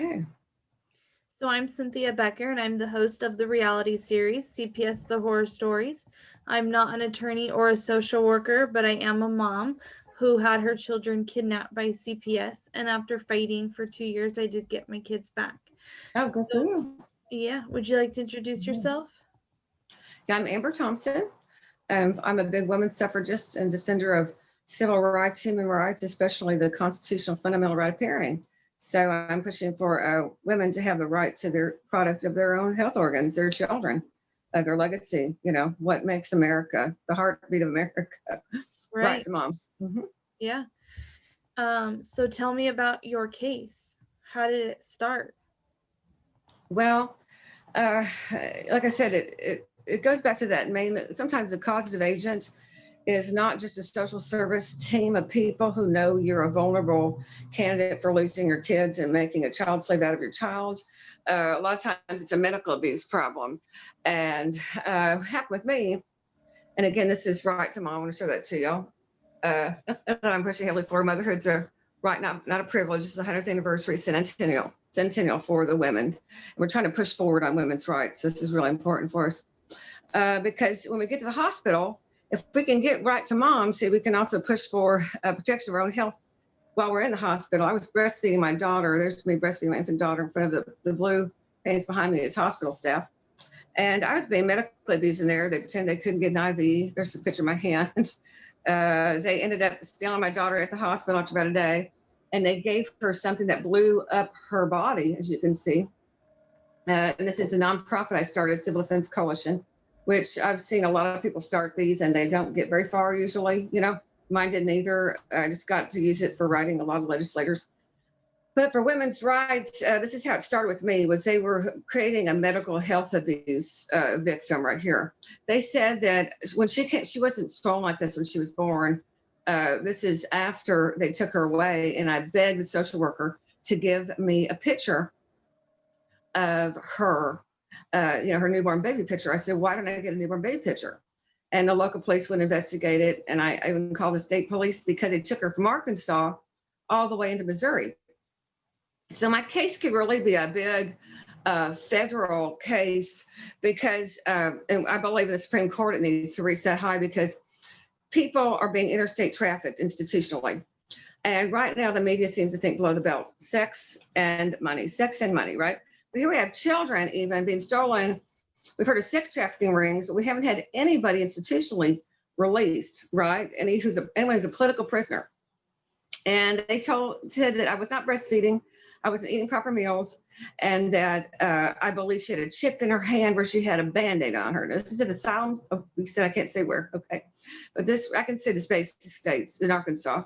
Okay. So I'm Cynthia Becker, and I'm the host of the reality series CPS The Horror Stories. I'm not an attorney or a social worker, but I am a mom who had her children kidnapped by CPS. And after fighting for 2 years, I did get my kids back. Oh, good for So, you. yeah, would you like to introduce Mhm. yourself? Yeah, I'm Amber Thompson. I'm a big women's suffragist and defender of civil rights, human rights, especially the constitutional fundamental right of parenting. So I'm pushing for women to have the right to their product of their own health organs, their children, their legacy. What makes America, the heartbeat of America. Right Right. to moms. Yeah. So tell me about your case. How did it start? Well, uh, like I said, it goes back to that main, sometimes the causative agent is not just a social service team of people who know you're a vulnerable candidate for losing your kids and making a child slave out of your child. A lot of times it's a medical abuse problem. And happened with me. And again, this is right to mom. I want to show that to y'all. That I'm pushing heavily for. Motherhood's a right, not a privilege. It's the 100th anniversary centennial for the women. And we're trying to push forward on women's rights. This is really important for us because when we get to the hospital, if we can get right to mom, see, we can also push for protection of our own health while we're in the hospital. I was breastfeeding my daughter. There's me breastfeeding my infant daughter in front of the blue panes behind me is hospital staff. And I was being medically abused in there. They pretended they couldn't get an IV. There's a picture of my hand. They ended up stealing my daughter at the hospital after about a day. And they gave her something that blew up her body, as you can see. And this is a nonprofit I started, Civil Defense Coalition, which I've seen a lot of people start these and they don't get very far usually. Mine didn't either. I just got to use it for writing a lot of legislators. But for women's rights, this is how it started with me, was they were creating a medical health abuse victim right here. They said that when she came, she wasn't strong like this when she was born. This is after they took her away, and I begged the social worker to give me a picture of her, her newborn baby picture. I said, why don't I get a newborn baby picture? And the local police would investigate it. And I even called the state police because they took her from Arkansas all the way into Missouri. So my case could really be a big federal case because, and I believe in the Supreme Court, it needs to reach that high because people are being interstate trafficked institutionally. And right now, the media seems to think below the belt, sex and money, right? But here we have children even being stolen. We've heard of sex trafficking rings, but we haven't had anybody institutionally released, right? Anyone who's a political prisoner. And they said that I was not breastfeeding, I wasn't eating proper meals, and that I believe she had a chip in her hand where she had a Band-Aid on her. This is an asylum. Oh, we said I can't say where. Okay, but this I can say the states in Arkansas.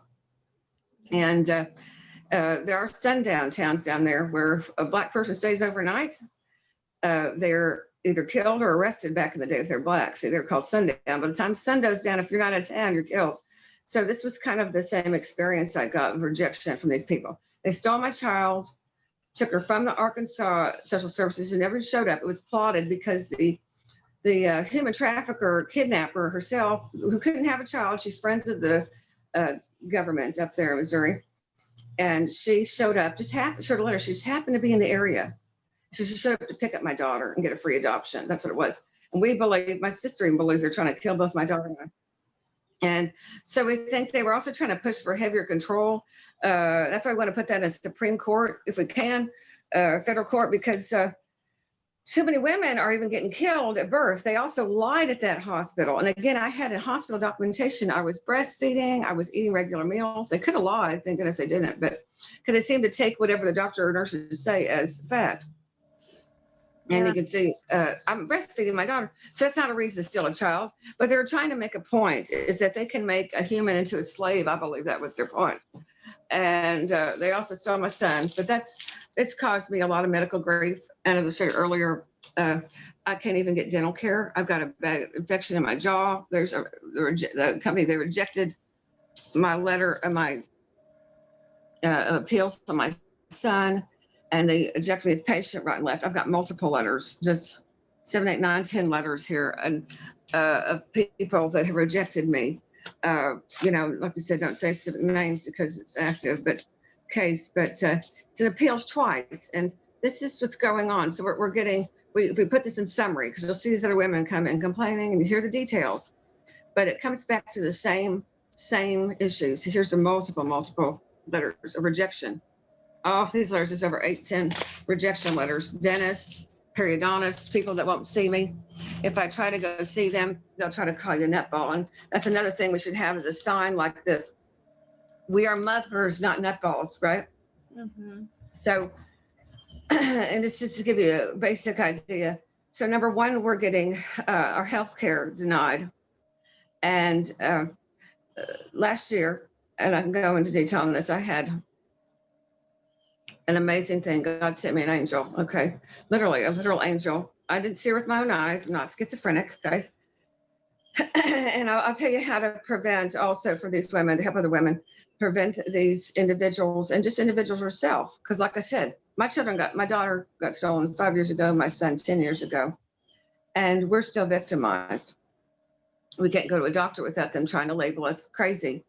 And there are sundown towns down there where a Black person stays overnight. They're either killed or arrested back in the day if they're Black. So they're called sundown. By the time sun goes down, if you're not in town, you're killed. So this was kind of the same experience I got of rejection from these people. They stole my child, took her from the Arkansas Social Services, who never showed up. It was plotted because the human trafficker, kidnapper herself, who couldn't have a child, she's friends of the government up there in Missouri, and she showed up. Showed a letter. She just happened to be in the area, so she showed up to pick up my daughter and get a free adoption. That's what it was. And we believe, my sister even believes, they're trying to kill both my daughter and I. And so we think they were also trying to push for heavier control. That's why I want to put that in Supreme Court, if we can, federal court, because too many women are even getting killed at birth. They also lied at that hospital. And again, I had in hospital documentation, I was breastfeeding, I was eating regular meals. They could have lied, thank goodness they didn't, but because they seemed to take whatever the doctor or nurses say as fact. And Yeah. you can see I'm breastfeeding my daughter. So that's not a reason to steal a child. But they were trying to make a point, is that they can make a human into a slave. I believe that was their point. And they also stole my son. But it's caused me a lot of medical grief. And as I said earlier, I can't even get dental care. I've got a bad infection in my jaw. The company, they rejected my letter, my appeals to my son, and they ejected me as patient right and left. I've got multiple letters, just 7, 8, 9, 10 letters here, and of people that have rejected me. Like you said, don't say specific names because it's active, but case, but it's an appeals twice. And this is what's going on. So we're getting, we put this in summary because you'll see these other women come in complaining and you hear the details, but it comes back to the same issues. Here's the multiple letters of rejection. All these letters is over 8-10 rejection letters. Dentists, periodontists, people that won't see me. If I try to go see them, they'll try to call you a nutball. And that's another thing we should have is a sign like this. We are mothers, not nutballs, right? Mm-hmm. So, and it's just to give you a basic idea. So number one, we're getting our health care denied. And last year, and I can go into detail on this, I had an amazing thing. God sent me an angel, okay? Literally, a literal angel. I didn't see her with my own eyes. I'm not schizophrenic, okay? And I'll tell you how to prevent also for these women, to help other women, prevent these individuals and just individuals herself. Because like I said, my daughter got stolen 5 years ago, my son 10 years ago, and we're still victimized. We can't go to a doctor without them trying to label us crazy.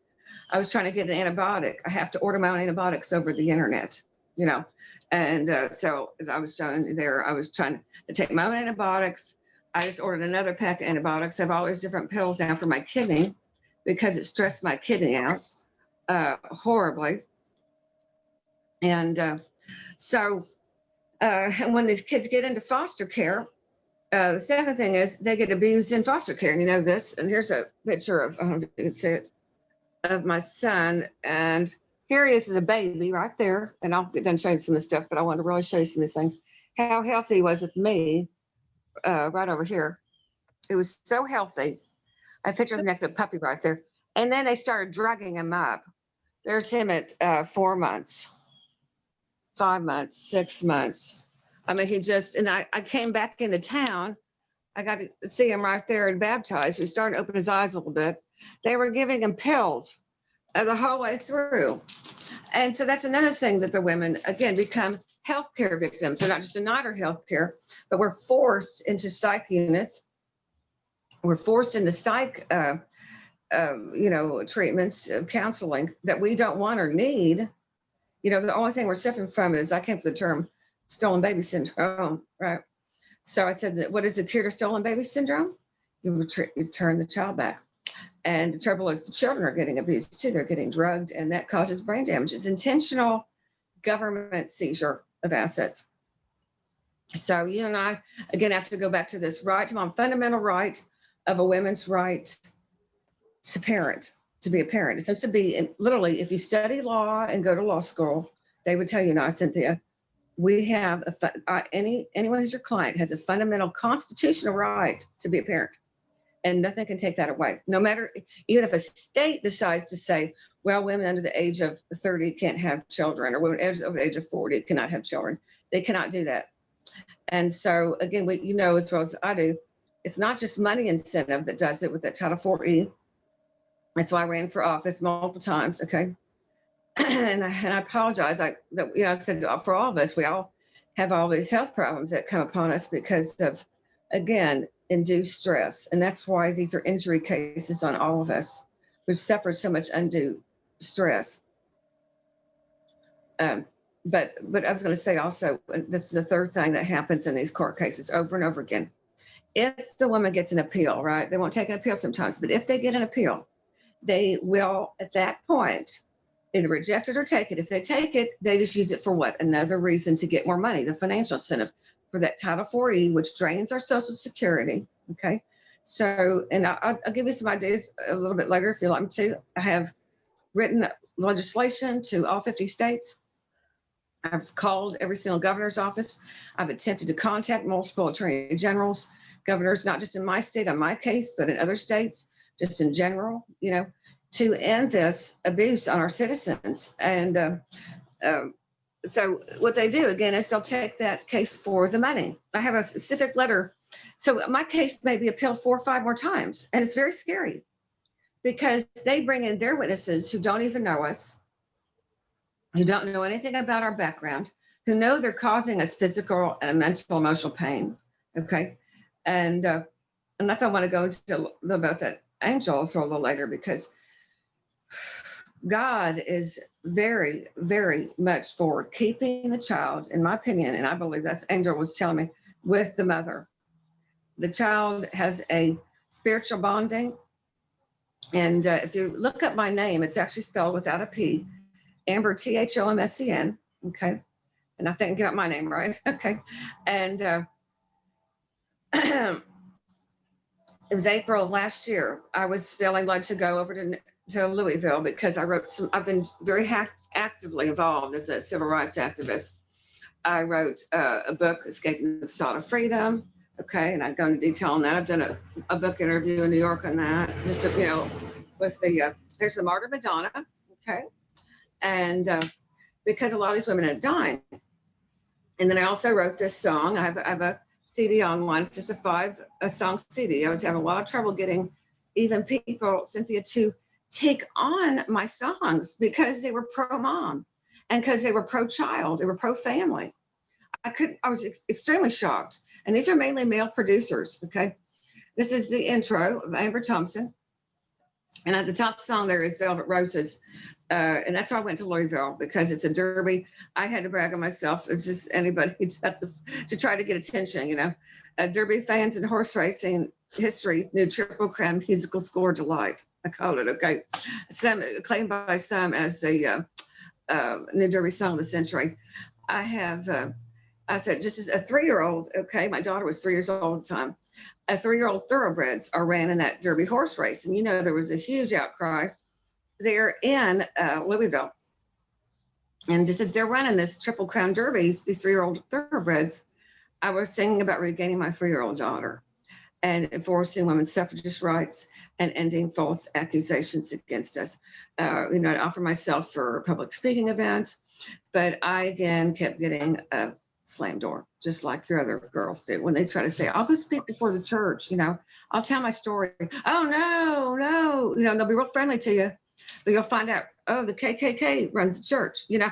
I was trying to get an antibiotic. I have to order my own antibiotics over the internet, you know? And so as I was showing there, I was trying to take my own antibiotics. I just ordered another pack of antibiotics. I have all these different pills now for my kidney because it stressed my kidney out horribly. And and when these kids get into foster care, the second thing is they get abused in foster care. And you know this, and here's a picture of, I don't know if you can see it, of my son. And here he is as a baby right there. And I'll get done showing some of this stuff, but I want to really show you some of these things. How healthy he was with me right over here. It was so healthy. I picture him next to a puppy right there. And then they started drugging him up. There's him at 4 months, 5 months, 6 months. I mean, and I came back into town. I got to see him right there and baptized. He started to open his eyes a little bit. They were giving him pills the whole way through. And so that's another thing that the women, again, become healthcare victims. They're not just denied our healthcare, but we're forced into psych units. We're forced into psych, treatments, counseling that we don't want or need. You know, the only thing we're suffering from is, I came up with the term stolen baby syndrome, right? So I said, that what is the cure to stolen baby syndrome? You return the child back. And the trouble is the children are getting abused too. They're getting drugged, and that causes brain damage. It's intentional government seizure of assets. So you and I, again, have to go back to this right to mom, fundamental right of a woman's right to parent, to be a parent. It's supposed to be, literally, if you study law and go to law school, they would tell you now, Cynthia, we have anyone who's your client has a fundamental constitutional right to be a parent, and nothing can take that away. No matter, even if a state decides to say, well, women under the age of 30 can't have children, or women over the age of 40 cannot have children, they cannot do that. And so again, you know as well as I do, it's not just money incentive that does it with that Title 4E. That's why I ran for office multiple times. Okay. And I apologize. I said for all of us, we all have all these health problems that come upon us because of, again, induced stress. And that's why these are injury cases on all of us. We've suffered so much undue stress. But I was going to say also, this is the third thing that happens in these court cases over and over again. If the woman gets an appeal, right, they won't take an appeal sometimes, but if they get an appeal, they will at that point either reject it or take it. If they take it, they just use it for what? Another reason to get more money, the financial incentive for that Title 4E, which drains our Social Security. Okay. So, and I'll give you some ideas a little bit later if you like me to. I have written legislation to all 50 states. I've called every single governor's office. I've attempted to contact multiple attorney generals, governors, not just in my state on my case, but in other states, just in general, to end this abuse on our citizens. And so what they do, again, is they'll take that case for the money. I have a specific letter. So my case may be appealed 4 or 5 more times. And it's very scary because they bring in their witnesses who don't even know us, who don't know anything about our background, who know they're causing us physical and mental, emotional pain. Okay. And that's why I want to go into about that angels for a little later, because God is very, very much for keeping the child, in my opinion, and I believe that's Angel was telling me, with the mother. The child has a spiritual bonding. And if you look up my name, it's actually spelled without a P, Amber, Thomsen. Okay. And I think I got my name right. Okay. And it was April of last year. I was feeling like to go over to Louisville because I've been very actively involved as a civil rights activist. I wrote a book, Escaping the Facade of Freedom. Okay. And I've gone into detail on that. I've done a book interview in New York on that. Just, with there's the Martyr Madonna. Okay. And because a lot of these women are dying. And then I also wrote this song. I have a CD online. It's just a song CD. I was having a lot of trouble getting even people, Cynthia, to take on my songs because they were pro-mom and because they were pro-child, they were pro-family. I was extremely shocked. And these are mainly male producers, okay? This is the intro of Amber Thompson. And at the top song there is Velvet Roses. And that's why I went to Louisville, because it's a derby. I had to brag on myself. It's just anybody who does to try to get attention, Derby fans and horse racing history's new Triple Crown musical score delight. I call it, okay. Some claimed by some as the new Derby song of the century. I said, just as a 3-year-old, okay, my daughter was 3 years old at the time. A 3-year-old thoroughbreds are ran in that Derby horse race. And, there was a huge outcry there in Louisville. And just as they're running this Triple Crown Derbies, these 3-year-old thoroughbreds, I was singing about regaining my 3-year-old daughter and enforcing women's suffragist rights and ending false accusations against us. I offer myself for public speaking events, but I, again, kept getting a slam door, just like your other girls do. When they try to say, I'll go speak before the church, I'll tell my story. Oh, no, they'll be real friendly to you. But you'll find out, the KKK runs the church, and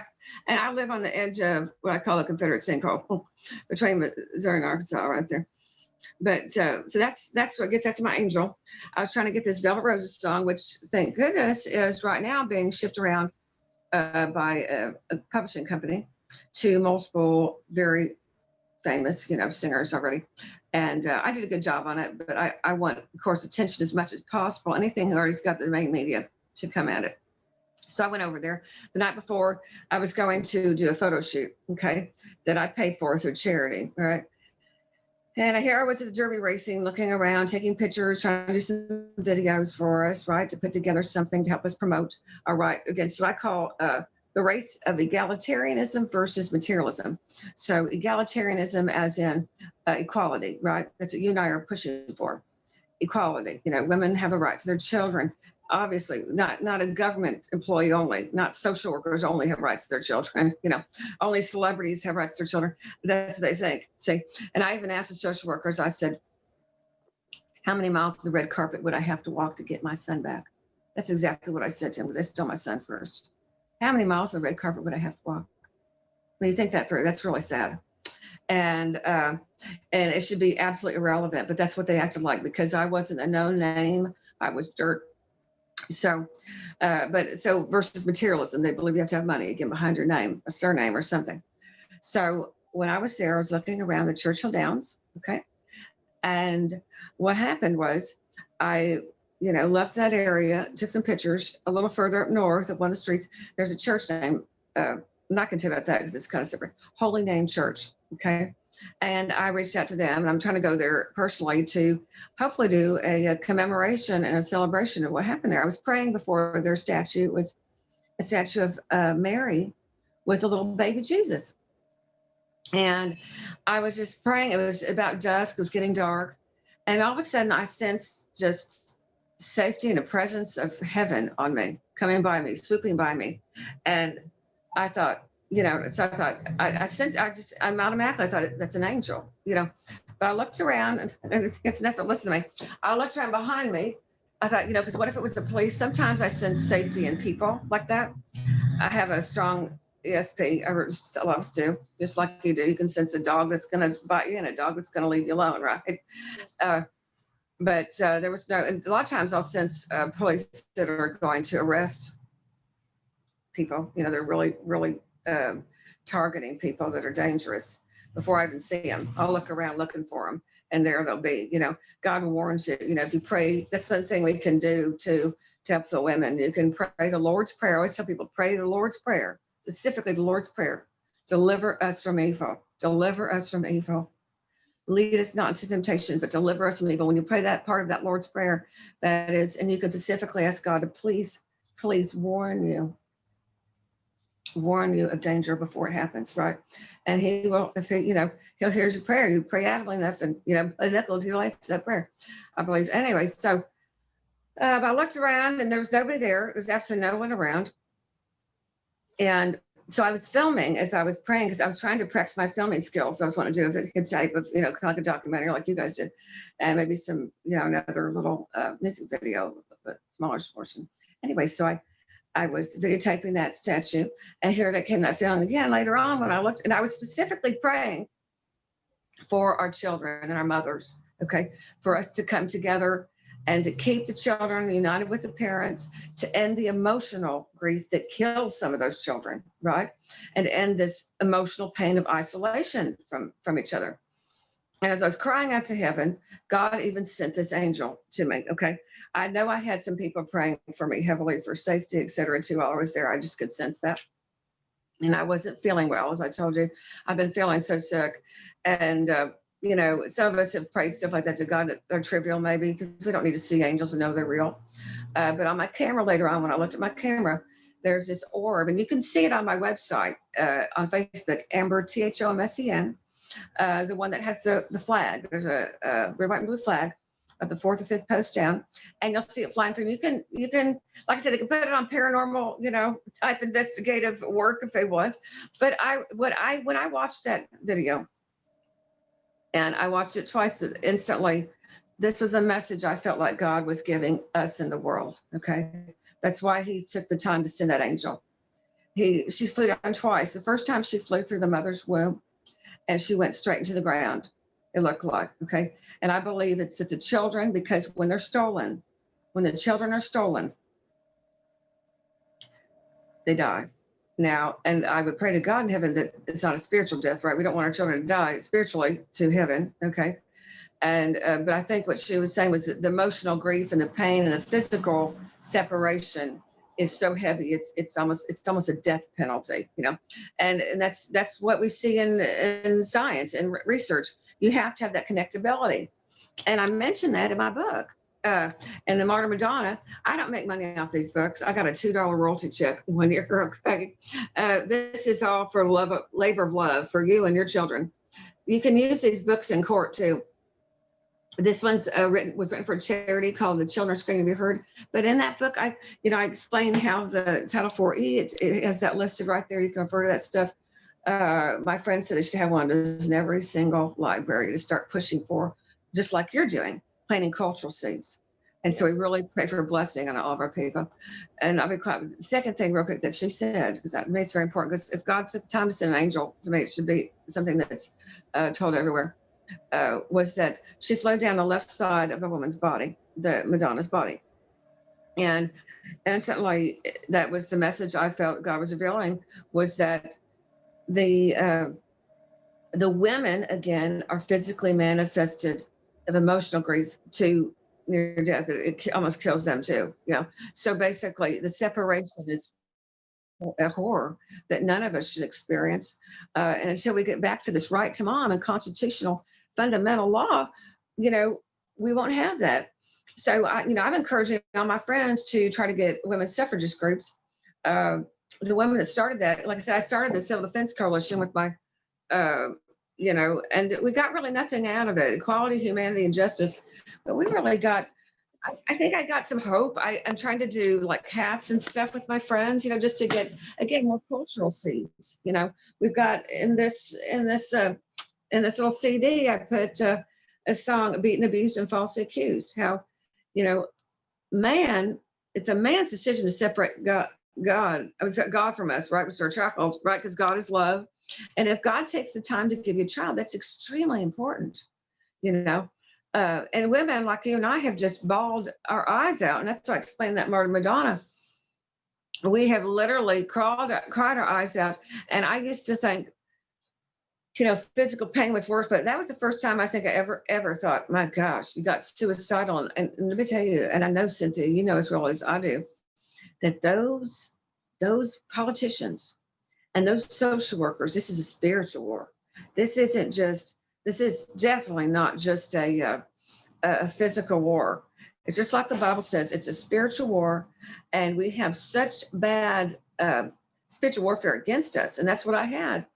I live on the edge of what I call the Confederate sinkhole between Missouri and Arkansas right there. But so that's what gets out to my angel. I was trying to get this Velvet Roses song, which thank goodness is right now being shipped around by a publishing company to multiple very famous, singers already. And I did a good job on it, but I want, of course, attention as much as possible. Anything that already's got the main media to come at it. So I went over there the night before. I was going to do a photo shoot, okay, that I paid for through charity, all right? And here I was at the Derby racing, looking around, taking pictures, trying to do some videos for us, right, to put together something to help us promote our right against what I call the race of egalitarianism versus materialism. So egalitarianism as in equality, right? That's what you and I are pushing for. Equality. Women have a right to their children. Obviously, not a government employee only, not social workers only have rights to their children. Only celebrities have rights to their children. That's what they think. See, and I even asked the social workers, I said, how many miles of the red carpet would I have to walk to get my son back? That's exactly what I said to him, because they stole my son first. How many miles of the red carpet would I have to walk? When you think that through, that's really sad. And it should be absolutely irrelevant, but that's what they acted like, because I wasn't a known name. I was dirt. So versus materialism, they believe you have to have money, again, behind your name, a surname or something. So when I was there, I was looking around the Churchill Downs, okay? And what happened was I, left that area, took some pictures a little further up north of one of the streets. There's a church name, I'm not going to tell you about that because it's kind of separate, Holy Name Church, okay? And I reached out to them, and I'm trying to go there personally to hopefully do a commemoration and a celebration of what happened there. I was praying before their statue. It was a statue of Mary with a little baby Jesus. And I was just praying. It was about dusk. It was getting dark. And all of a sudden, I sensed just safety and the presence of heaven on me, coming by me, swooping by me. And I thought, so I thought, I'm automatically, I thought that's an angel, but I looked around and it's nothing, listen to me. I looked around behind me. I thought, because what if it was the police? Sometimes I sense safety in people like that. I have a strong ESP. A lot of us do, just like you do. You can sense a dog that's going to bite you and a dog that's going to leave you alone, right? But there was no, and a lot of times I'll sense police that are going to arrest people. They're really, really targeting people that are dangerous. Before I even see them, I'll look around looking for them, and there they'll be. God warns you. If you pray, that's one thing we can do to help the women. You can pray the Lord's Prayer. I always tell people, pray the Lord's Prayer, specifically the Lord's Prayer. Deliver us from evil. Deliver us from evil. Lead us not into temptation, but deliver us from evil. When you pray that part of that Lord's Prayer, that is, and you can specifically ask God to please warn you of danger before it happens, right? And he will, if he, he'll hear your prayer. You pray audibly enough, and he'll answer that prayer, I believe. Anyway, so I looked around, and there was nobody there. There was absolutely no one around. And so I was filming as I was praying, because I was trying to practice my filming skills. So I was wanting to do a video type of, kind of like a documentary like you guys did, and maybe some, another little music video, but smaller portion. Anyway, so I was videotaping that statue, and here came that feeling again later on when I looked, and I was specifically praying for our children and our mothers, okay, for us to come together and to keep the children united with the parents, to end the emotional grief that kills some of those children, right? And end this emotional pain of isolation from each other. And as I was crying out to heaven, God even sent this angel to me, okay? I know I had some people praying for me heavily for safety, et cetera, too, while I was there. I just could sense that. And I wasn't feeling well, as I told you. I've been feeling so sick. And, some of us have prayed stuff like that to God that are trivial, maybe, because we don't need to see angels to know they're real. But on my camera later on, when I looked at my camera, there's this orb, and you can see it on my website, on Facebook, Amber, THOMSEN, the one that has the flag. There's a red, white, and blue flag of the fourth or fifth post down, and you'll see it flying through. You can, like I said, they can put it on paranormal, type investigative work if they want. But when I watched that video, and I watched it twice, instantly, this was a message I felt like God was giving us in the world. Okay, that's why He took the time to send that angel. She flew down twice. The first time she flew through the mother's womb, and she went straight into the ground. It looked like, okay. And I believe it's that the children, because when the children are stolen, they die. Now, and I would pray to God in heaven that it's not a spiritual death, right? We don't want our children to die spiritually to heaven, okay? And but I think what she was saying was that the emotional grief and the pain and the physical separation is so heavy. It's almost a death penalty, and that's what we see in science and research. You have to have that connectability, and I mentioned that in my book. And the Martyr Madonna, I don't make money off these books. I got a $2 royalty check 1 year. Okay. This is all for labor of love for you and your children. You can use these books in court too. This one's was written for a charity called The Children's Scream to Be Heard. But in that book, I explain how the Title IV-E, it has that listed right there. You can refer to that stuff. My friend said they should have one of those in every single library to start pushing for, just like you're doing, planting cultural seeds. And so we really pray for a blessing on all of our people. And I'll be quiet. The second thing real quick that she said, because that makes it very important, because if God took the time to send an angel, to me, it should be something that's told everywhere, was that she flew down the left side of the woman's body, the Madonna's body. And instantly, that was the message I felt God was revealing, was that the women, again, are physically manifested of emotional grief to near death. It almost kills them too, So basically, the separation is a horror that none of us should experience. And until we get back to this right to mom and constitutional fundamental law, we won't have that. So, I'm encouraging all my friends to try to get women's suffragist groups. The women that started that, like I said, I started the Civil Defense Coalition with my, and we got really nothing out of it. Equality, humanity, and justice. But we really got, I think I got some hope. I'm trying to do like hats and stuff with my friends, just to get, again, more cultural seeds. We've got in this little CD, I put a song, Beaten, Abused, and Falsely Accused. How, it's a man's decision to separate God from us, right? Which is our child, right? Because God is love. And if God takes the time to give you a child, that's extremely important, and women like you and I have just bawled our eyes out. And that's why I explained that Martyr Madonna. we have literally cried our eyes out. And I used to think, physical pain was worse, but that was the first time I think I ever thought, my gosh, you got suicidal. And let me tell you, and I know, Cynthia, you know as well as I do, that those politicians and those social workers, this is a spiritual war. This is definitely not just a physical war. It's just like the Bible says, it's a spiritual war, and we have such bad spiritual warfare against us. And that's what I had.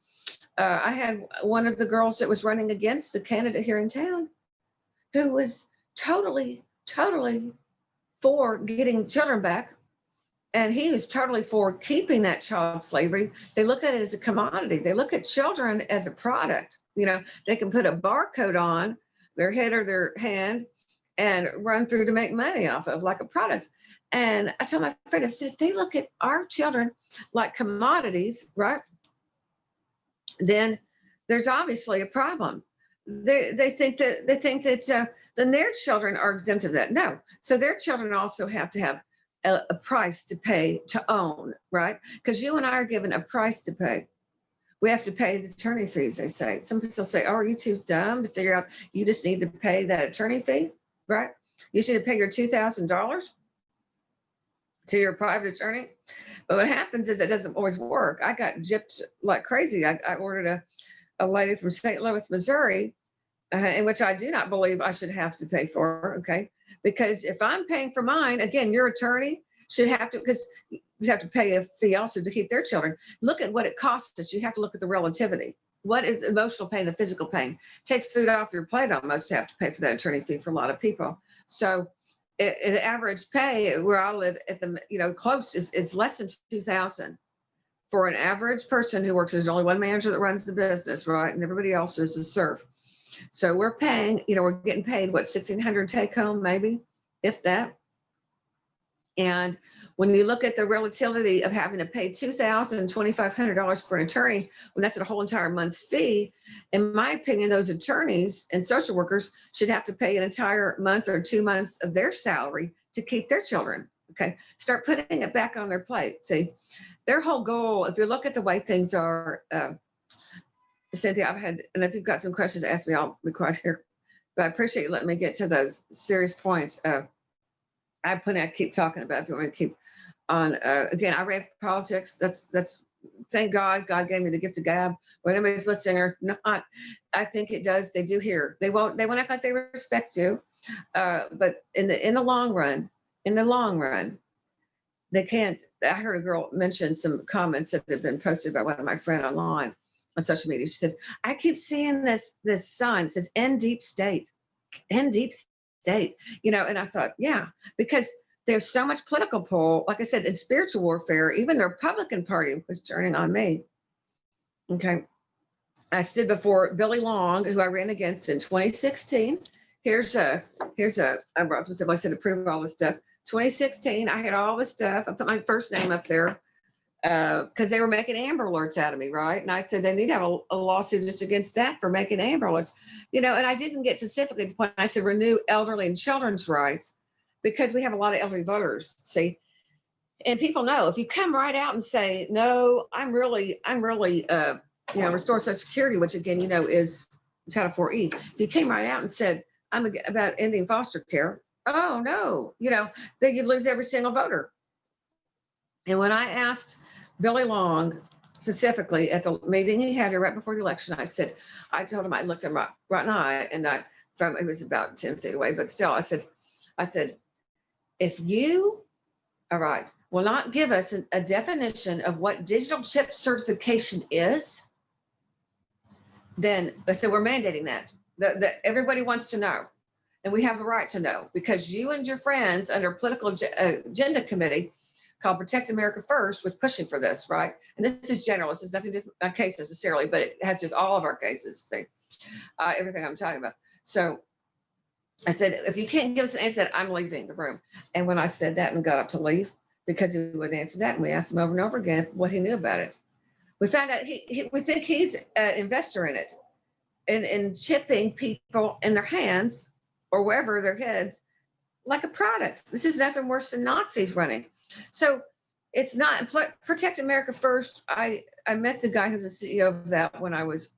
I had one of the girls that was running against the candidate here in town who was totally for getting children back. And he was totally for keeping that child slavery. They look at it as a commodity. They look at children as a product. They can put a barcode on their head or their hand and run through to make money off of, like a product. And I told my friend, I said, if they look at our children like commodities, right, then there's obviously a problem. They think that then their children are exempt of that. No. So their children also have to have a price to pay to own, right? Because you and I are given a price to pay. We have to pay the attorney fees, they say. Some people say, oh, are you too dumb to figure out you just need to pay that attorney fee, right? You should pay your $2,000 to your private attorney. But what happens is it doesn't always work. I got gypped like crazy. I ordered a lady from St. Louis, Missouri, in which I do not believe I should have to pay for, okay? Because if I'm paying for mine, again, your attorney should have to, because you have to pay a fee also to keep their children. Look at what it costs us. You have to look at the relativity. What is emotional pain, the physical pain? Takes food off your plate almost to have to pay for that attorney fee for a lot of people. So the average pay where I live at the, close is less than $2,000 for an average person who works. There's only one manager that runs the business, right? And everybody else is a serf. So we're paying, we're getting paid, what, $1,600 take home, maybe, if that. And when you look at the relativity of having to pay $2,000, $2,500 for an attorney, when that's a whole entire month's fee, in my opinion, those attorneys and social workers should have to pay an entire month or 2 months of their salary to keep their children. Okay, start putting it back on their plate. See, their whole goal, if you look at the way things are, Cynthia, and if you've got some questions to ask me, I'll be quiet here. But I appreciate you letting me get to those serious points. I keep talking about, if you want me to keep on. Again, I read politics. That's thank God gave me the gift of gab. Whether anybody's listening or not, I think it does. They do hear. They won't act like they respect you. But in the long run, they can't. I heard a girl mention some comments that have been posted by one of my friends online on social media. She said, I keep seeing this sign, it says end deep state, and I thought, yeah, because there's so much political pull, like I said, in spiritual warfare. Even the Republican Party was turning on me. Okay. I stood before Billy Long, who I ran against in 2016. Here's I said, approve all this stuff. 2016, I had all this stuff. I put my first name up there because they were making Amber Alerts out of me, right? And I said they need to have a lawsuit just against that for making Amber Alerts, and I didn't get specifically to the point. I said renew elderly and children's rights, because we have a lot of elderly voters, see, and people know if you come right out and say, no, I'm really restore Social Security, which again, is Title 4E. If you came right out and said, I'm about ending foster care, oh no, then you'd lose every single voter. And when I asked Billy Long specifically at the meeting he had here right before the election, I told him, I looked him right in the eye, and it was about 10 feet away, but still, I said, if you, all right, will not give us a definition of what digital chip certification is, then I said, we're mandating that. Everybody wants to know. And we have the right to know, because you and your friends under a political agenda committee called Protect America First was pushing for this, right? And this is general. This is nothing to do with my case necessarily, but it has to do with all of our cases, everything I'm talking about. So I said, if you can't give us an answer, I'm leaving the room. And when I said that and got up to leave, because he wouldn't answer that, and we asked him over and over again what he knew about it, we found out we think he's an investor in it, in chipping people in their hands or wherever their heads like a product. This is nothing worse than Nazis running. So it's not Protect America First. I met the guy who's the CEO of that when I was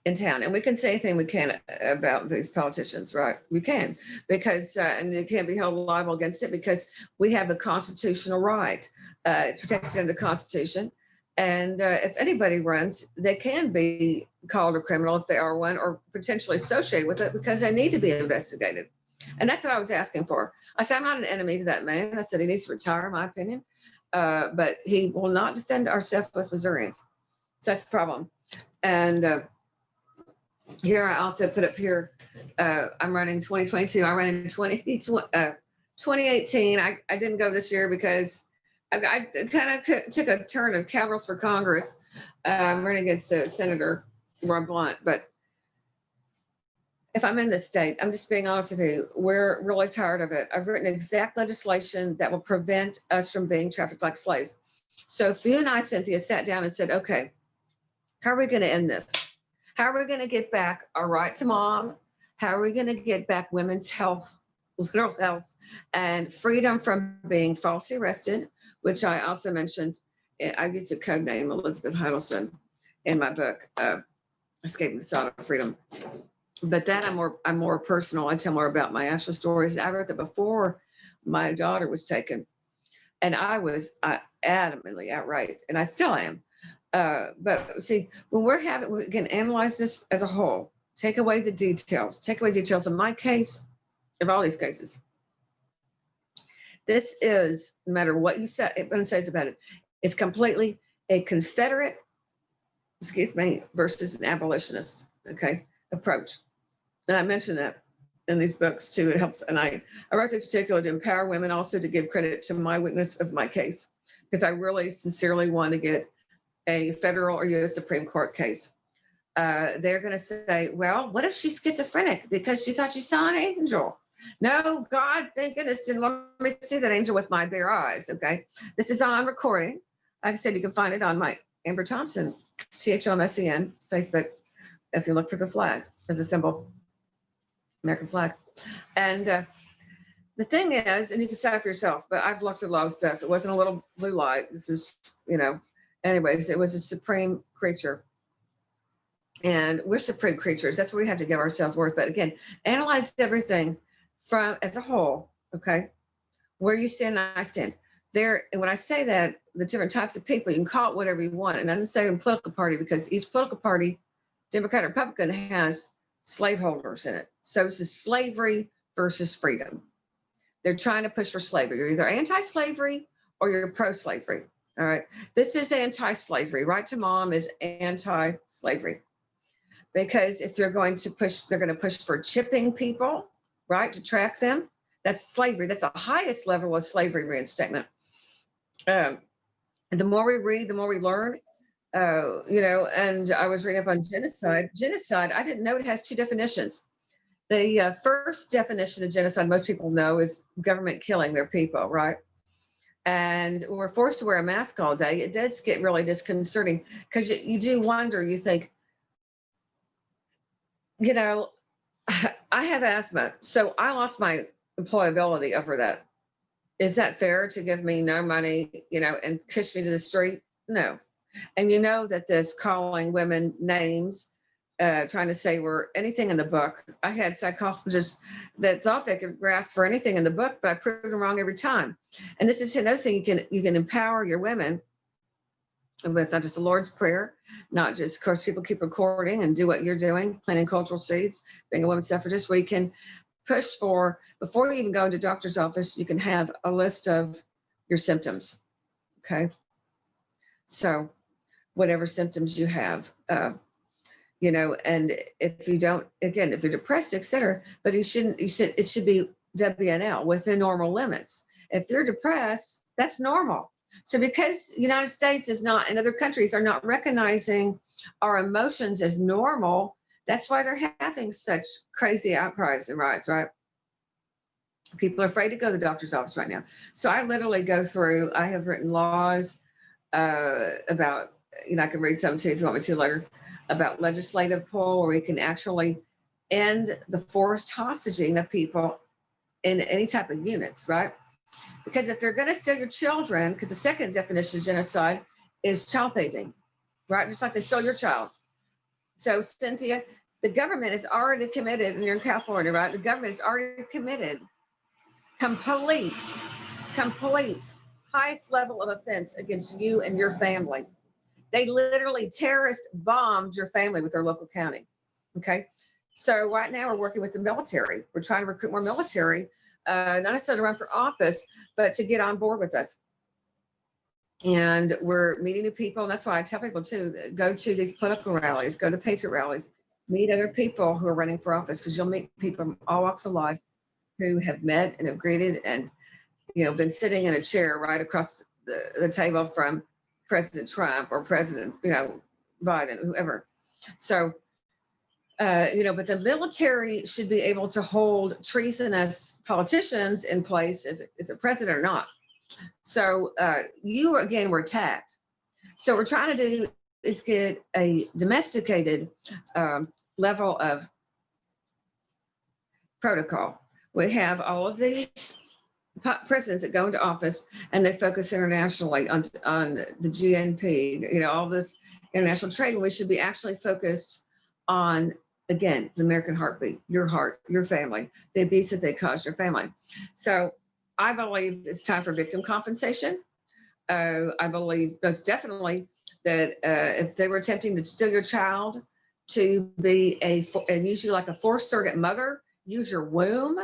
in town, and we can say anything we can about these politicians, right? We can, because and they can't be held liable against it because we have the constitutional right. It's protected in the Constitution, and if anybody runs, they can be called a criminal if they are one, or potentially associated with it because they need to be investigated. And that's what I was asking for. I said, I'm not an enemy to that man. I said he needs to retire, in my opinion, but he will not defend our Southwest Missourians. So that's the problem. And here I also put up here, I'm running 2022. I ran in 2018. I didn't go this year because I kind of took a turn of cowgirls for Congress. I'm running against Senator Rob Blunt. But if I'm in this state, I'm just being honest with you, we're really tired of it. I've written exact legislation that will prevent us from being trafficked like slaves. So if you and I, Cynthia, sat down and said, okay, how are we going to end this? How are we going to get back our right to mom? How are we going to get back women's health, literal health, and freedom from being falsely arrested, which I also mentioned. I used a code name, Elizabeth Huddleston, in my book, Escaping the Sodom of Freedom. But that I'm more personal. I tell more about my actual stories. I wrote that before my daughter was taken, and I was adamantly outright, and I still am. But see, when we can analyze this as a whole, take away details of my case, of all these cases. This is, no matter what you say, everyone says about it, it's completely a Confederate, versus an abolitionist, approach. And I mentioned that in these books too. It helps. And I wrote this particular to empower women, also to give credit to my witness of my case, because I really sincerely want to get a federal or U.S. Supreme Court case. They're going to say, well, what if she's schizophrenic because she thought she saw an angel? No, God, thank goodness, didn't let me see that angel with my bare eyes, okay? This is on recording. Like I said, you can find it on my Amber Thompson, THOMSEN, Facebook, if you look for the flag as a symbol, American flag. And the thing is, and you can decide for yourself, but I've looked at a lot of stuff. It wasn't a little blue light. This was, anyways, it was a supreme creature. And we're supreme creatures. That's what we have to give ourselves worth. But again, analyze everything from as a whole, okay? Where you stand, I stand. There, and when I say that, the different types of people, you can call it whatever you want. And I'm not saying political party, because each political party, Democrat or Republican, has slaveholders in it. So it's slavery versus freedom. They're trying to push for slavery. You're either anti-slavery or you're pro-slavery. All right. This is anti-slavery. Right to mom is anti-slavery. Because if they're going to push for chipping people, right, to track them. That's slavery. That's the highest level of slavery reinstatement. And the more we read, the more we learn. And I was reading up on genocide. Genocide, I didn't know it has two definitions. The first definition of genocide most people know is government killing their people, right? And when we're forced to wear a mask all day, it does get really disconcerting, because you do wonder, you think, I have asthma, so I lost my employability over that. Is that fair to give me no money, and push me to the street? No. And you know that this calling women names, trying to say we're anything in the book. I had psychologists that thought they could grasp for anything in the book, but I proved them wrong every time. And this is another thing, you can empower your women with not just the Lord's Prayer, not just, of course, people keep recording and do what you're doing, planting cultural seeds, being a women's suffragist, where you can push for, before you even go into doctor's office, you can have a list of your symptoms, okay? So whatever symptoms you have, and if you don't, again, if you're depressed, et cetera, but it should be WNL within normal limits. If you're depressed, that's normal. So because the United States is not, and other countries are not recognizing our emotions as normal, that's why they're having such crazy outcries and riots, right? People are afraid to go to the doctor's office right now. So I literally go through, I have written laws about, I can read some too if you want me to later, about legislative pull, where we can actually end the forced hostage of people in any type of units, right? Because if they're going to steal your children, because the second definition of genocide is child thieving, right? Just like they stole your child. So, Cynthia, the government is already committed, and you're in California, right? The government is already committed, complete, highest level of offense against you and your family. They literally terrorist bombed your family with their local county. Okay. So right now we're working with the military. We're trying to recruit more military, not necessarily to run for office, but to get on board with us. And we're meeting new people. And that's why I tell people too, go to these political rallies, go to Patriot rallies, meet other people who are running for office, because you'll meet people from all walks of life who have met and have greeted and, been sitting in a chair right across the table from President Trump or President, Biden, whoever. So, but the military should be able to hold treasonous politicians in place as a president or not. So you, again, were attacked. So what we're trying to do is get a domesticated level of protocol. We have all of these presidents that go into office and they focus internationally on the GNP, all this international trade. And we should be actually focused on, again, the American heartbeat, your heart, your family, the abuse that they cause your family. So I believe it's time for victim compensation. I believe most definitely that if they were attempting to steal your child, to be and use you like a forced surrogate mother, use your womb.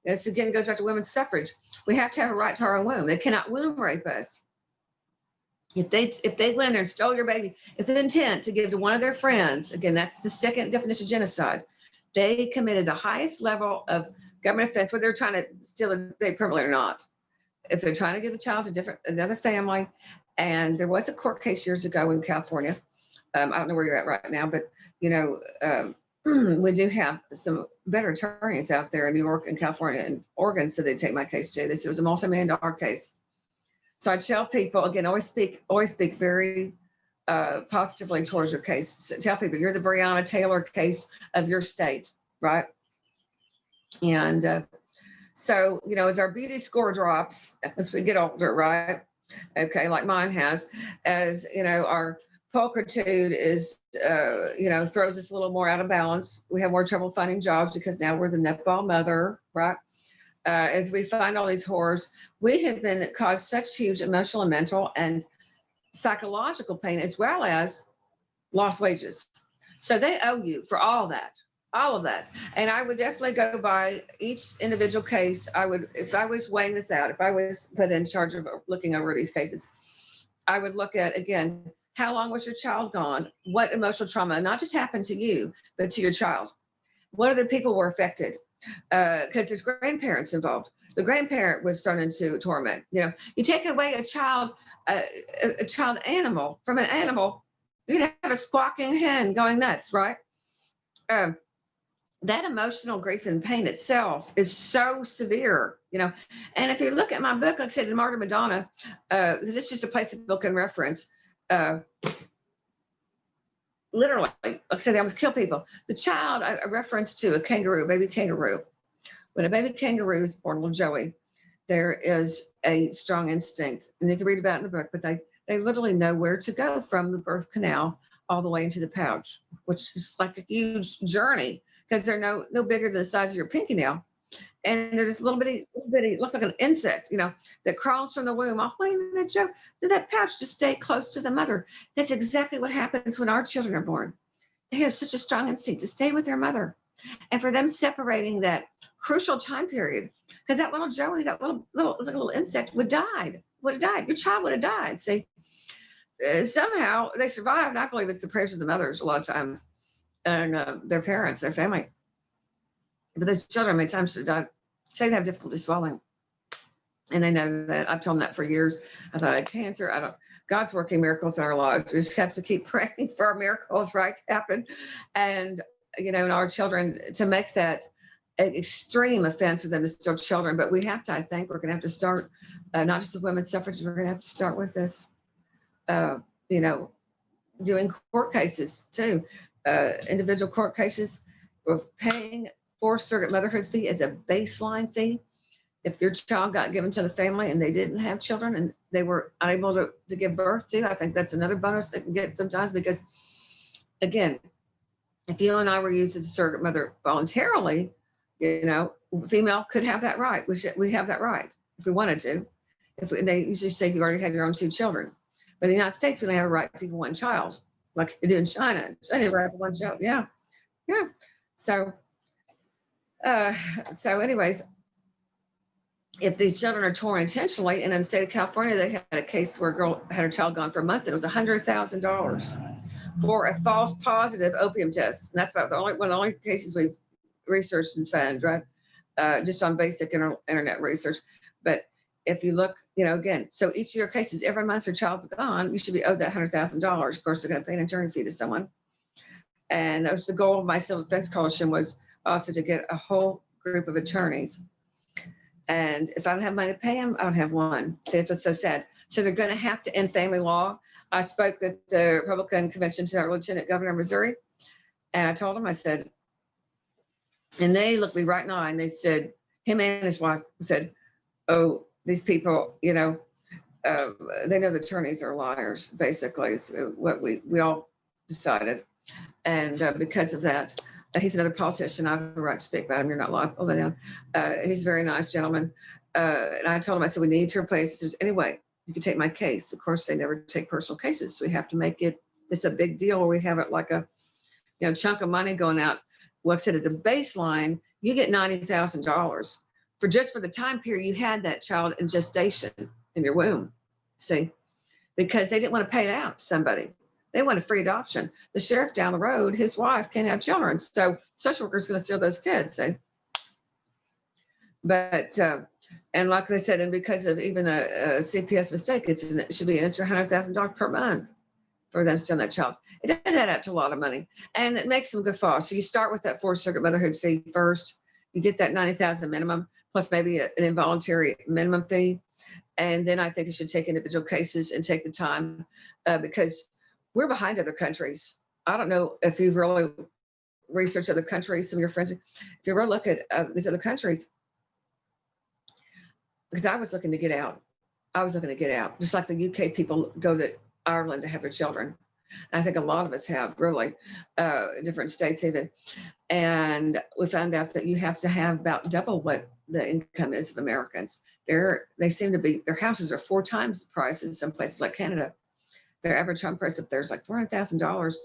This again goes back to women's suffrage. We have to have a right to our own womb. They cannot womb rape us. If they went in there and stole your baby, it's an intent to give to one of their friends. Again, that's the second definition of genocide. They committed the highest level of government offense, whether they're trying to steal a baby permanently or not. If they're trying to give the child to another family, and there was a court case years ago in California. I don't know where you're at right now, but we do have some better attorneys out there in New York and California and Oregon, so they take my case too. This was a multi-million-dollar case. So I tell people, again, always speak very positively towards your case. So tell people you're the Breonna Taylor case of your state, right? And so, as our beauty score drops as we get older, right? Okay, like mine has, as our pulchritude is, throws us a little more out of balance. We have more trouble finding jobs because now we're the nutball mother, right? As we find all these horrors, we have been caused such huge emotional and mental and psychological pain, as well as lost wages. So they owe you for all of that. And I would definitely go by each individual case. If I was weighing this out, if I was put in charge of looking over these cases, I would look at, again, how long was your child gone? What emotional trauma, not just happened to you, but to your child? What other people were affected? Because there's grandparents involved. The grandparent was thrown into torment. You take away a child animal from an animal, you're gonna have a squawking hen going nuts, right? That emotional grief and pain itself is so severe, And if you look at my book, like I said, The Martyr Madonna, because it's just a place that people can reference. Literally, like I said, they almost kill people. The child, a reference to a kangaroo, baby kangaroo. When a baby kangaroo is born, little Joey, there is a strong instinct, and you can read about it in the book, but they literally know where to go from the birth canal all the way into the pouch, which is like a huge journey because they're no bigger than the size of your pinky nail. And there's this little bitty, looks like an insect, that crawls from the womb all the way into that pouch to stay close to the mother. That's exactly what happens when our children are born. They have such a strong instinct to stay with their mother. And for them separating that crucial time period, because that little Joey, that little insect would have died. Your child would have died. See, somehow they survived. I believe it's the prayers of the mothers a lot of times, and their parents, their family. But those children, many times, should die. Say they have difficulty swallowing, and they know that. I've told them that for years. I thought I had cancer. God's working miracles in our lives. We just have to keep praying for our miracles, right, to happen, and and our children, to make that an extreme offense for them to still children. But we have to. I think we're going to have to start not just with women's suffrage. We're going to have to start with this. Doing court cases too, individual court cases. We're paying forced surrogate motherhood fee as a baseline fee. if your child got given to the family and they didn't have children and they were unable to give birth to, I think that's another bonus they can get sometimes, because again, if you and I were used as a surrogate mother voluntarily, female could have that right. We have that right if we wanted to. They usually say you already had your own 2 children. But in the United States, we don't have a right to even 1 child, like they do in China. China have a right for 1 child. Yeah. So anyways, if these children are torn intentionally, and in the state of California, they had a case where a girl had her child gone for a month, and it was $100,000 for a false positive opium test. And that's about one of the only cases we've researched and found, right? Just on basic internet research. But if you look, again, so each of your cases, every month your child's gone, you should be owed that $100,000. Of course, they're going to pay an attorney fee to someone. And that was the goal of my civil defense coalition, was also to get a whole group of attorneys. And if I don't have money to pay them, I don't have one. See, it's so sad. So they're going to have to end family law. I spoke at the Republican convention to our Lieutenant Governor of Missouri. And I told him, I said, and they looked me right in the eye and they said, him and his wife said, oh, these people, they know the attorneys are liars, basically, is what we all decided. And because of that, he's another politician. I have the right to speak about him. You're not liable. He's a very nice gentleman. And I told him, I said, we need to replace this. Anyway, you can take my case. Of course, they never take personal cases. So we have to make it's a big deal where we have it like a chunk of money going out. Well, I said, as a baseline, you get $90,000 for the time period you had that child in gestation in your womb. See, because they didn't want to pay it out to somebody. They want a free adoption. The sheriff down the road, his wife can't have children. So social worker's going to steal those kids. See? But, and like I said, and because of even a CPS mistake, it should be an extra $100,000 per month for them to steal that child. It does add up to a lot of money, and it makes them good fall. So you start with that forced surrogate motherhood fee first. You get that $90,000 minimum, plus maybe an involuntary minimum fee. And then I think you should take individual cases and take the time because we're behind other countries. I don't know if you've really researched other countries, some of your friends, if you really look at these other countries, because I was looking to get out. Just like the UK people go to Ireland to have their children. And I think a lot of us have, really, different states even. And we found out that you have to have about double what the income is of Americans. They seem to be, their houses are 4 times the price in some places like Canada. Their average home price up there is like $400,000,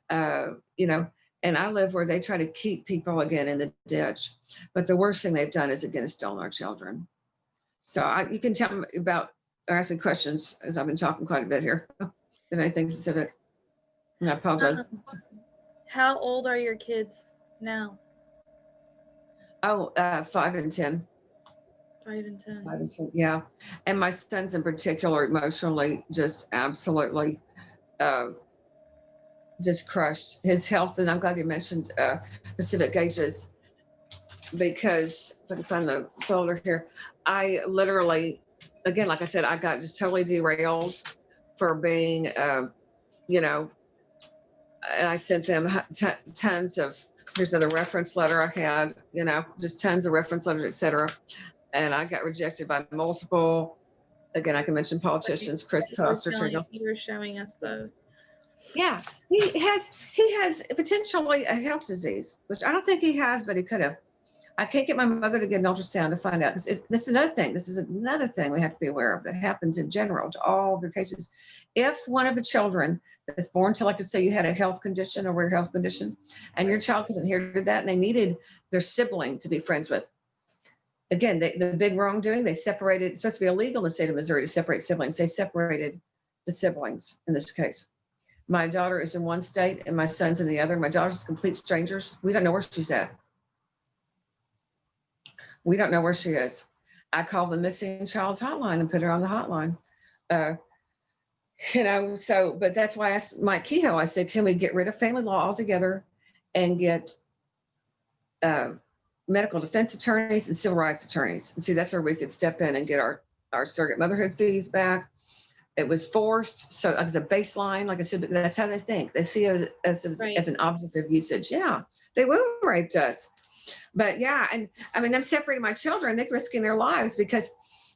and I live where they try to keep people again in the ditch. But the worst thing they've done is, again, stolen our children. So you can tell me about, or ask me questions, as I've been talking quite a bit here. If anything specific, and I apologize. How old are your kids now? Oh, 5 and 10. 5 and 10. 5 and 10, yeah. And my sons in particular, emotionally, just absolutely just crushed. His health, and I'm glad you mentioned Pacific Ages, because if I can find the folder here, I literally, again, like I said, I got just totally derailed for being, and I sent them tons of, here's another reference letter I had, just tons of reference letters, etc. And I got rejected by multiple, again, I can mention politicians, Chris Coster. You were showing us those. Yeah, he has potentially a health disease, which I don't think he has, but he could have. I can't get my mother to get an ultrasound to find out. This is another thing. This is another thing we have to be aware of that happens in general to all the cases. If one of the children that's born to, like, let's say you had a health condition or rare health condition, and your child could inherit that, and they needed their sibling to be friends with. Again, the big wrongdoing, they separated. It's supposed to be illegal in the state of Missouri to separate siblings. They separated the siblings in this case. My daughter is in one state and my son's in the other. My daughter's complete strangers. We don't know where she's at. We don't know where she is. I call the missing child's hotline and put her on the hotline. But that's why I asked Mike Kehoe, I said, can we get rid of family law altogether and get medical defense attorneys and civil rights attorneys? And see, that's where we could step in and get our surrogate motherhood fees back. It was forced. So as a baseline, like I said, that's how they think. They see it as an object of usage. Yeah, they will raped us. But yeah, and I mean, I'm separating my children, they're risking their lives because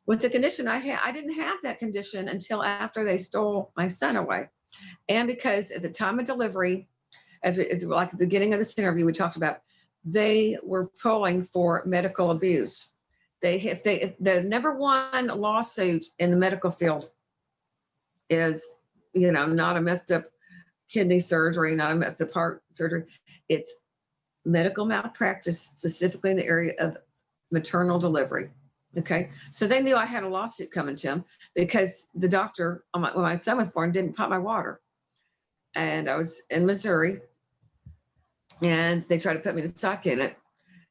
with the condition I had, I didn't have that condition until after they stole my son away. And because at the time of delivery, as like at the beginning of this interview, we talked about, they were pulling for medical abuse. If the number one lawsuit in the medical field is, not a messed up kidney surgery, not a messed up heart surgery. It's medical malpractice, specifically in the area of maternal delivery. Okay. So they knew I had a lawsuit coming to them because the doctor, when my son was born, didn't pop my water. And I was in Missouri and they tried to put me to psych unit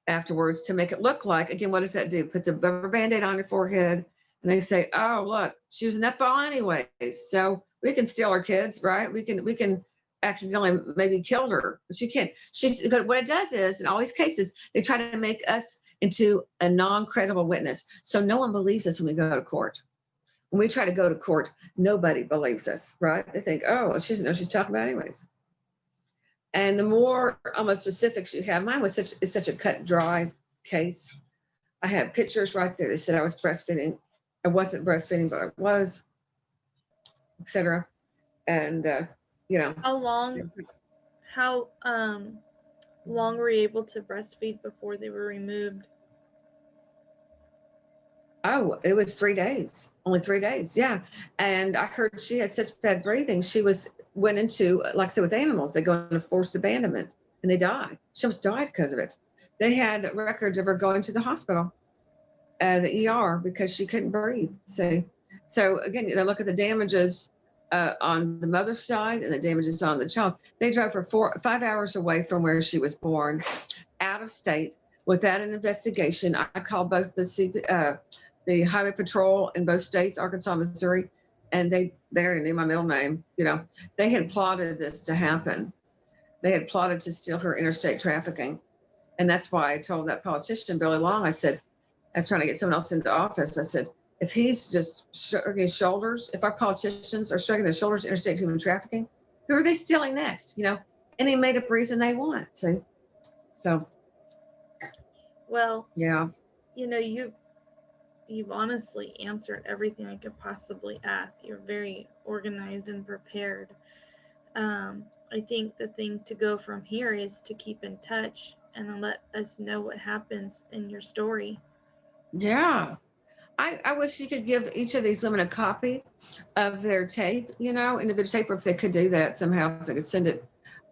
afterwards to make it look like, again, what does that do? Puts a rubber Band-Aid on your forehead and they say, oh, look, she was a nutball anyway. So we can steal our kids, right? We can accidentally maybe killed her. She can't. What it does is, in all these cases, they try to make us into a non-credible witness. So no one believes us when we go to court. When we try to go to court, nobody believes us, right? They think, oh, well, she doesn't know what she's talking about anyways. And the more almost specifics you have, mine was such a cut dry case. I had pictures right there that said I was breastfeeding. I wasn't breastfeeding, but I was, etc. And How long were you able to breastfeed before they were removed? Oh, it was 3 days, only 3 days. Yeah. And I heard she had such bad breathing. She went into, like I said, with animals, they go into forced abandonment and they die. She almost died because of it. They had records of her going to the hospital, the ER, because she couldn't breathe. So again, look at the damages on the mother's side and the damages on the child. They drove her 5 hours away from where she was born, out of state, without an investigation. I called both the Highway Patrol in both states, Arkansas, Missouri, and they already knew my middle name. They had plotted this to happen. They had plotted to steal her interstate trafficking. And that's why I told that politician, Billy Long, I said, I was trying to get someone else into office. I said, if he's just shrugging his shoulders, if our politicians are shrugging their shoulders to interstate human trafficking, who are they stealing next? Any made up reason they want. See? So. Well, yeah. You've honestly answered everything I could possibly ask. You're very organized and prepared. I think the thing to go from here is to keep in touch and let us know what happens in your story. Yeah. I wish you could give each of these women a copy of their tape, individual tape, or if they could do that somehow, if they could send it,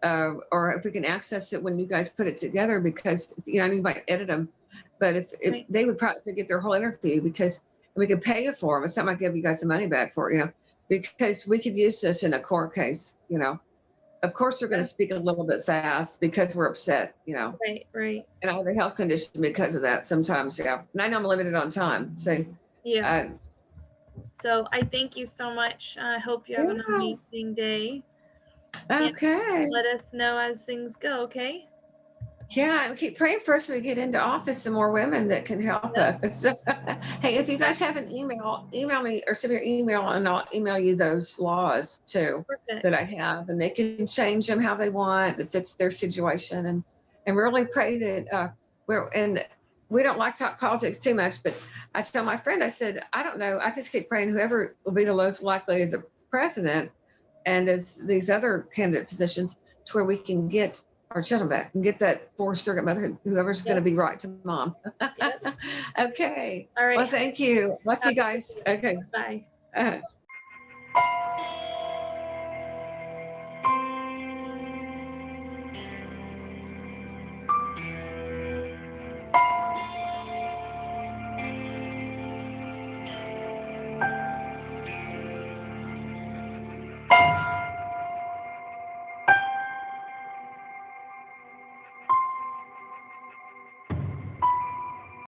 or if we can access it when you guys put it together, because, you might edit them. But if they would probably get their whole interview, because we could pay you for them. It's not like give you guys some money back for it, because we could use this in a court case, Of course, they're going to speak a little bit fast because we're upset, Right. And I have a health condition because of that sometimes, yeah. And I know I'm limited on time, so. Yeah. So I thank you so much. I hope you have an amazing day. Okay. And let us know as things go, okay? Yeah, and keep praying for us so we get into office, some more women that can help us. Hey, if you guys have an email me or send me your email and I'll email you those laws too. Perfect. That I have, and they can change them how they want if it's their situation, and really pray that we don't like to talk politics too much, but I tell my friend, I said, I don't know, I just keep praying whoever will be the most likely as a president and as these other candidate positions to where we can get our children back and get that fourth surrogate motherhood, whoever's going to be right to mom. Okay. All right. Well, thank you. Bless you guys. Okay. Bye.